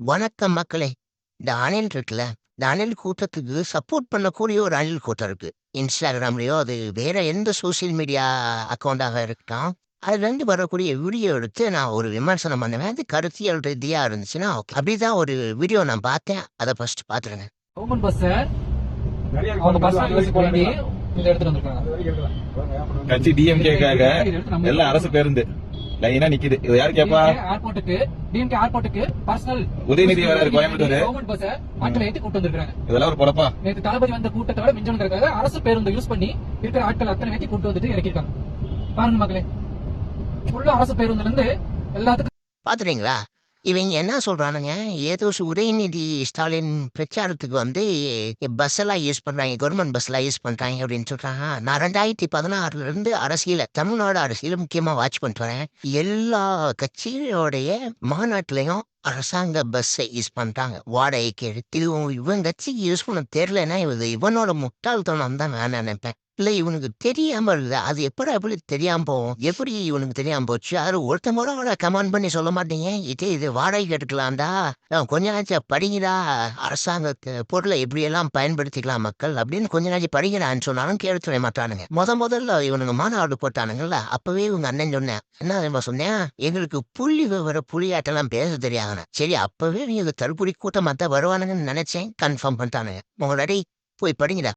வணக்கம் மக்களே! இந்த அணில் இருக்குல்ல, இந்த அணில் கூட்டத்துக்கு சப்போர்ட் பண்ணக்கூடிய ஒரு அணில் கூட்டம் இருக்கு. Instagramலயோ, அது வேற எந்த சோசியல் மீடியா அக்கவுண்டாக இருக்கட்டும். அதுலேருந்து வரக்கூடிய வீடியோ எடுத்து நான் ஒரு விமர்சனம் பண்ணுவேன். அது கருத்தியல் ரீதியா இருந்துச்சுன்னா ஓகே. அப்படிதான் ஒரு வீடியோ நான் பார்த்தேன். அத ஃபர்ஸ்ட் பார்த்துருங்க. கவர்மெண்ட் பஸ்ஸ அவங்க பர்சனல் யூஸ்க்கு வேண்டி இங்க எடுத்துட்டு வந்திருக்காங்க. கட்சி டிஎம்கேக்காக எல்லாம் அரசு பேருந்து லைனா நிக்குது. இது யாரு கேப்பா? ஏர்போர்ட்டுக்கு டிஎம்கே ஏர்போர்ட்டுக்கு பர்சனல் உதயநிதி வராரு கோயம்புத்தூர். கவர்மெண்ட் பஸ்ஸ மக்களை ஏத்தி கூட்டு வந்திருக்காங்க. இதெல்லாம் ஒரு பொழப்பா? நேற்று தளபதி வந்த கூட்டத்தோட மிஞ்சணுங்கிறதுக்காக அரசு பேருந்து யூஸ் பண்ணி இருக்கிற ஆட்கள் அத்தனை ஏத்தி கூட்டு வந்துட்டு இறக்கிருக்காங்க. பாருங்க மக்களே, ஃபுல்லா அரசு பேருந்துல இருந்து எல்லாத்துக்கும் பார்த்துட்டீங்களா? இவங்க என்ன சொல்றானுங்க, ஏதோ உதயநிதி ஸ்டாலின் பிரச்சாரத்துக்கு வந்து பஸ்ஸெல்லாம் யூஸ் பண்றாங்க, கவர்மெண்ட் பஸ்லாம் யூஸ் பண்றாங்க அப்படின்னு சொல்றாங்க. நான் 2016ல இருந்து அரசியல தமிழ்நாடு அரசியல முக்கியமா வாட்ச் பண்ணிட்டு வரேன். எல்லா கட்சியோடைய மாநாட்டிலையும் அரசாங்க பஸ்ஸை யூஸ் பண்றாங்க வாடகைக்கு எடுத்து. இது இவன் கட்சிக்கு யூஸ் பண்ண தெரியலன்னா இவனோட முட்டாள்தனம் தான் நான் நினைப்பேன். இல்ல இவனுக்கு தெரியாம இல்ல, அது எப்படி தெரியாம போகும்? எப்படி இவனுக்கு தெரியாம போச்சு? அது ஒருத்தன் கூட கமெண்ட் பண்ணி சொல்ல மாட்டீங்க, இது வாடகைக்கு எடுக்கலாம்டா, கொஞ்ச நாச்சும் படிங்கடா, அரசாங்கத்து பொருளை எப்படியெல்லாம் பயன்படுத்திக்கலாம் மக்கள் அப்படின்னு கொஞ்ச நாச்சு படிங்கடான்னு சொன்னாலும் கேட்டுற மாட்டானுங்க. முதல்ல இவனுங்க மாநாடு போட்டானுங்கல்ல, அப்பவே இவங்க அண்ணன் சொன்னேன், என்ன தெரியுமா சொன்னேன், எங்களுக்கு புள்ளி விவர புலியாட்டெல்லாம் பேச தெரியாதுன்னு. சரி, அப்பவே நீங்க தற்கொலை கூட்டமா தான் வருவானுங்கன்னு நினைச்சேன். கன்ஃபார்ம் பண்ணிட்டானுங்க. உங்களடி போய் படிங்கடா.